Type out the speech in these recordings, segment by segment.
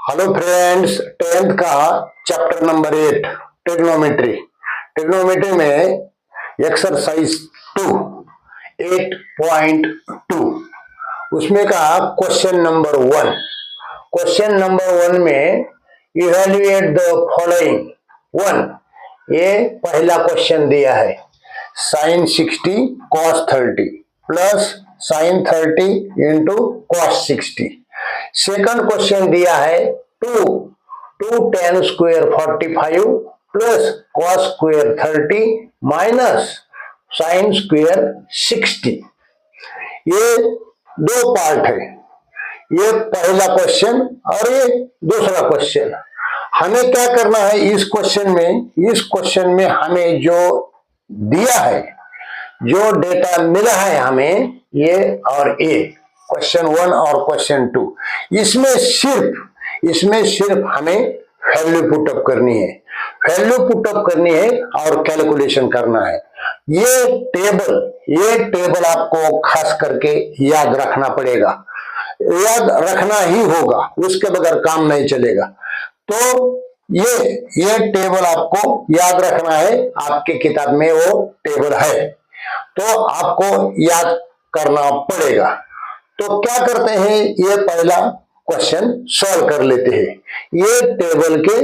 Hello friends, tenth का chapter number 8 trigonometry. Trigonometry में exercise 2 8.2 उसमें का क्वेश्चन नंबर 1। क्वेश्चन नंबर 1 में इवेल्युएट द फॉलोइंग 1। ये पहला क्वेश्चन दिया है sin 60 cos 30 plus sin 30 into cos 60। Second question दिया है 2 tan square 45 plus cos square 30 minus sin square 60। ये दो पार्ट है, ये पहला क्वेश्चन और ये दूसरा क्वेश्चन। हमें क्या करना है इस क्वेश्चन में हमें जो दिया है, जो डेटा मिला है हमें, ये और ये क्वेश्चन 1 और क्वेश्चन 2, इसमें सिर्फ हमें वैल्यू पुटअप करनी है और कैलकुलेशन करना है। ये टेबल आपको खास करके याद रखना पड़ेगा, याद रखना ही होगा, उसके बगैर काम नहीं चलेगा। तो ये टेबल आपको याद रखना है, आपके किताब में वो टेबल है तो आपको याद करना पड़ेगा। तो क्या करते हैं, ये पहला क्वेश्चन सॉल्व कर लेते हैं। ये टेबल के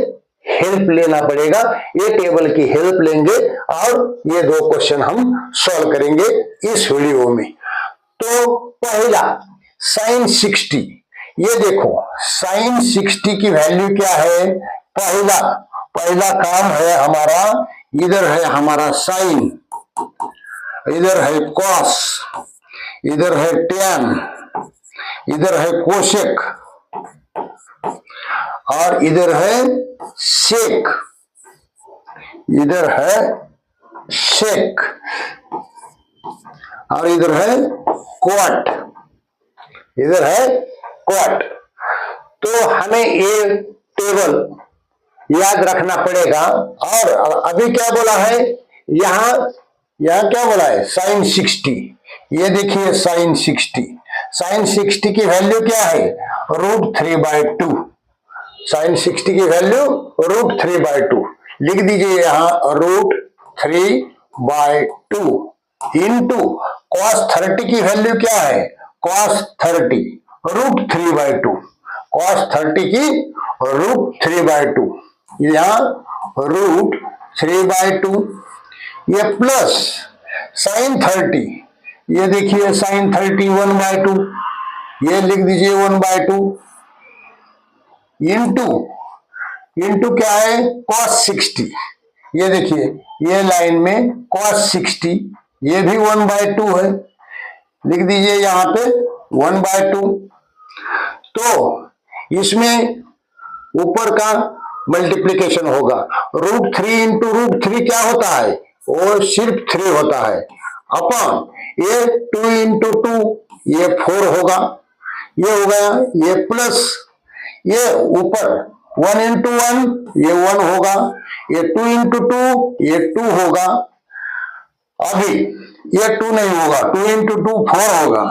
हेल्प लेना पड़ेगा, ये टेबल की हेल्प लेंगे और ये दो क्वेश्चन हम सॉल्व करेंगे इस वीडियो में। तो पहला sin 60, ये देखो sin 60 की वैल्यू क्या है। पहला काम है हमारा, इधर है हमारा sin, इधर है cos, इधर है tan, इधर है कोशेक और इधर है सेक, इधर है शेक और इधर है क्वाट, इधर है क्वाट। तो हमें ये टेबल याद रखना पड़ेगा। और अभी क्या बोला है, यहाँ क्या बोला है sin 60। ये देखिए sin 60 की वैल्यू क्या है, √3/2। sin 60 की वैल्यू √3/2 लिख दीजिए यहाँ, √3/2 इंटू cos 30 की वैल्यू क्या है, cos 30 √3/2, cos 30 की √3/2, यहाँ √3/2। ये प्लस sin 30, ये देखिए sin 30 1/2, ये लिख दीजिए 1/2 इंटू क्या है cos 60। ये देखिए ये लाइन में cos 60, ये भी 1/2 है, लिख दीजिए यहाँ पे 1/2। तो इसमें ऊपर का मल्टीप्लीकेशन होगा, √3 इंटू √3 क्या होता है, वो सिर्फ 3 होता है, अपॉन ये 2 इंटू 2 ये 4 होगा, ये हो गया, ये प्लस ये ऊपर 1 इंटू 1 ये 1 होगा, ये 2 इंटू 2 ये 2 होगा। अभी ये 2 नहीं होगा, 2 इंटू 2 4 होगा,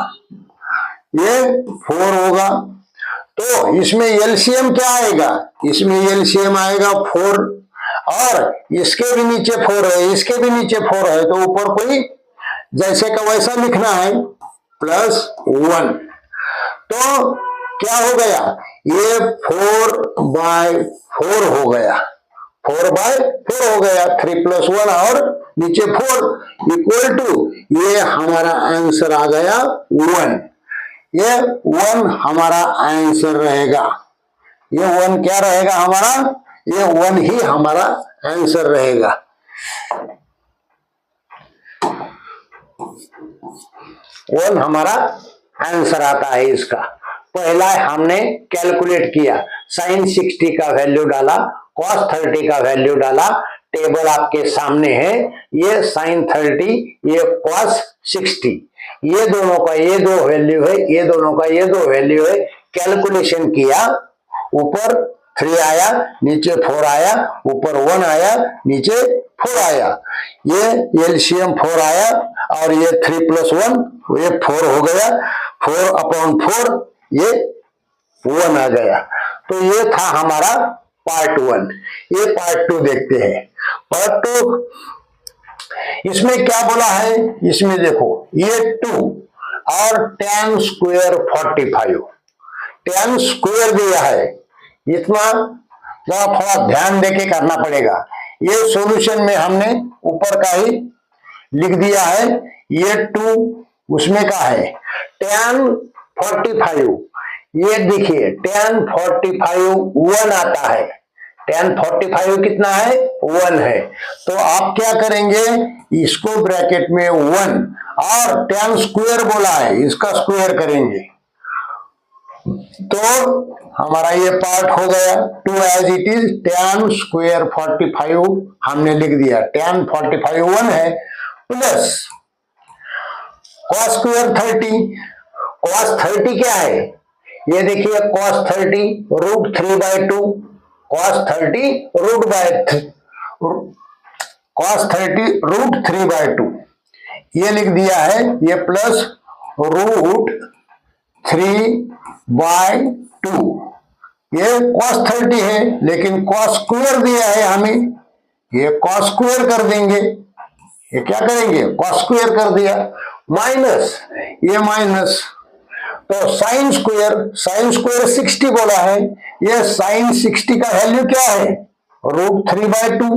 ये 4 होगा। तो इसमें एलसीएम क्या आएगा, इसमें एलसीएम आएगा 4 और इसके भी नीचे 4 है, इसके भी नीचे 4 है, तो ऊपर कोई जैसे का वैसा लिखना है +1। तो क्या हो गया, ये 4/4 हो गया, 4/4 हो गया, 3 + 1 और नीचे 4 इक्वल टू, ये हमारा आंसर आ गया 1। ये 1 हमारा आंसर रहेगा, ये 1 क्या रहेगा हमारा, ये 1 ही हमारा आंसर रहेगा। 1 हमारा आंसर आता है इसका। पहला हमने कैलकुलेट किया, sin 60 का वैल्यू डाला, cos 30 का वैल्यू डाला, टेबल आपके सामने है, ये sin 30 ये cos 60, ये दोनों का ये दो वैल्यू है, ये दोनों का ये दो वैल्यू है। कैलकुलेशन किया, ऊपर 3 आया, नीचे 4 आया, ऊपर 1 आया, नीचे 4 आया, ये एलसीएम 4 आया और ये 3 + 1 ये 4 हो गया, 4/4 ये 1 आ गया। तो ये था हमारा पार्ट 1। ये पार्ट 2 देखते हैं। पार्ट 2 इसमें क्या बोला है, इसमें देखो ये 2 और tan स्क्वायर 45, tan स्क्वायर दिया है, इतना थोड़ा ध्यान देके करना पड़ेगा। ये सॉल्यूशन में हमने ऊपर का ही लिख दिया है, ये 2 उसमें का है tan 45, ये देखिए tan 45 1 आता है, tan 45 कितना है 1 है। तो आप क्या करेंगे, इसको ब्रैकेट में 1 और tan स्क्वायर बोला है, इसका स्क्वायर करेंगे तो हमारा ये पार्ट हो गया 2 as it is. tan square 45 हमने लिख दिया, tan 45 1 है, प्लस cos स्क्वायर 30, cos 30 क्या है, ये देखिए cos 30 √3/2, cos 30 √3/2 ये लिख दिया है, ये प्लस √3/2, ये cos 30 है, लेकिन cos स्क्वायर दिया है हमें, ये cos स्क्वायर कर देंगे, ये क्या करेंगे cos स्क्वायर कर दिया, माइनस ये माइनस, तो साइन स्क्वायर 60 बोला है, ये साइन 60 का वैल्यू क्या है √3/2,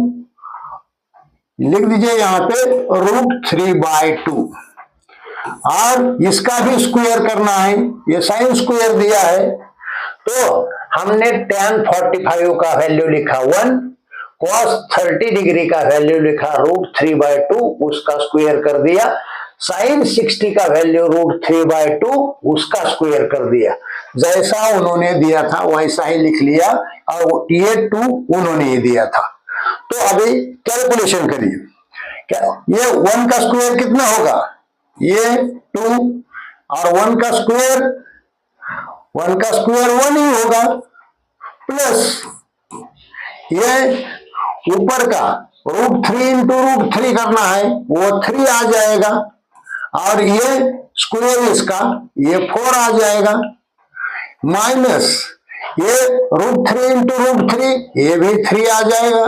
लिख दीजिए यहां पे √3/2, और इसका भी स्क्वायर करना है, ये साइन स्क्वायर दिया है, तो हमने tan 45 का वैल्यू लिखा 1, cos 30 डिग्री का वैल्यू लिखा √3/2, उसका स्क्वायर कर दिया, साइन 60 का वैल्यू √3/2, उसका स्क्वायर कर दिया, जैसा उन्होंने दिया था वैसा ही लिख लिया, और ये 2 उन्होंने ही दिया था। तो अभी कैलकुलेशन करिए, क्या ये 1 का स्क्वायर कितना होगा, ये 2 और 1 का स्क्वायर 1 ही होगा, प्लस ये ऊपर का √3 इंटू √3 करना है, वो 3 आ जाएगा, और ये स्क्वायर इसका ये 4 आ जाएगा, माइनस ये √3 इंटू √3 ये भी 3 आ जाएगा,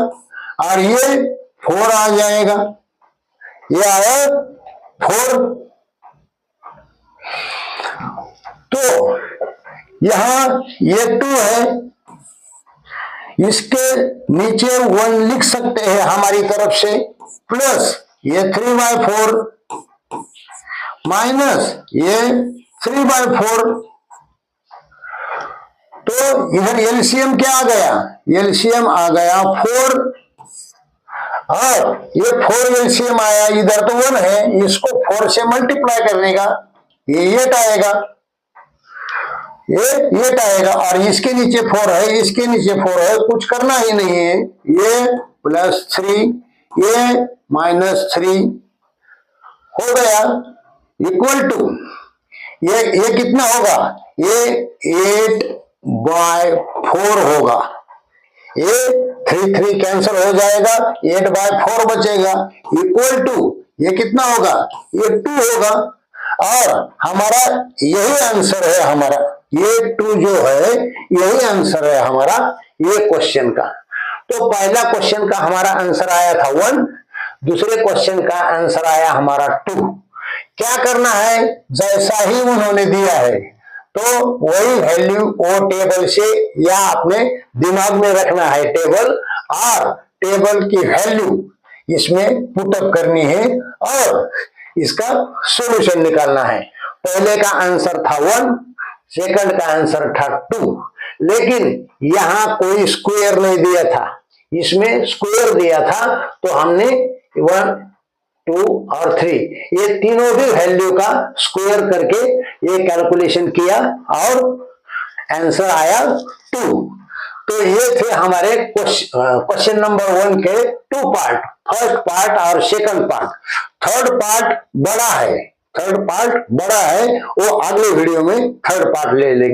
और ये 4 आ जाएगा, ये आया 4। तो यहां ये 2 है, इसके नीचे 1 लिख सकते हैं हमारी तरफ से, प्लस ये 3/4 माइनस ये 3/4, तो इधर एलसीएम क्या आ गया, एलसीएम आ गया 4, और ये 4 एलसीएम आया, इधर तो 1 है, इसको 4 से मल्टीप्लाई करने का ये 8 आएगा, ये 8 आएगा, और इसके नीचे 4 है, इसके नीचे 4 है, कुछ करना ही नहीं है, ये +3 ये -3 हो गया, इक्वल टू ये कितना होगा, ये 8/4 होगा, ये 3 कैंसिल हो जाएगा, 8/4 बचेगा, इक्वल टू ये कितना होगा, ये 2 होगा, और हमारा यही आंसर है, हमारा ये 2 जो है यही आंसर है हमारा ये क्वेश्चन का। तो पहला क्वेश्चन का हमारा आंसर आया था 1, दूसरे क्वेश्चन का आंसर आया हमारा 2। क्या करना है, जैसा ही उन्होंने दिया है तो वही वैल्यू वो टेबल से या अपने दिमाग में रखना है टेबल, और टेबल की वैल्यू इसमें पुटअप करनी है और इसका सॉल्यूशन निकालना है। पहले का आंसर था 1, सेकंड का आंसर था 2, लेकिन यहां कोई स्क्वायर नहीं दिया था, इसमें स्क्वायर दिया था, तो हमने 1, 2 और 3 ये तीनों भी वैल्यू का स्क्वायर करके ये कैलकुलेशन किया और आंसर आया 2। तो ये थे हमारे क्वेश्चन नंबर 1 के 2 पार्ट, फर्स्ट पार्ट और सेकंड पार्ट। थर्ड पार्ट बड़ा है, वो अगले वीडियो में थर्ड पार्ट ले लेंगे।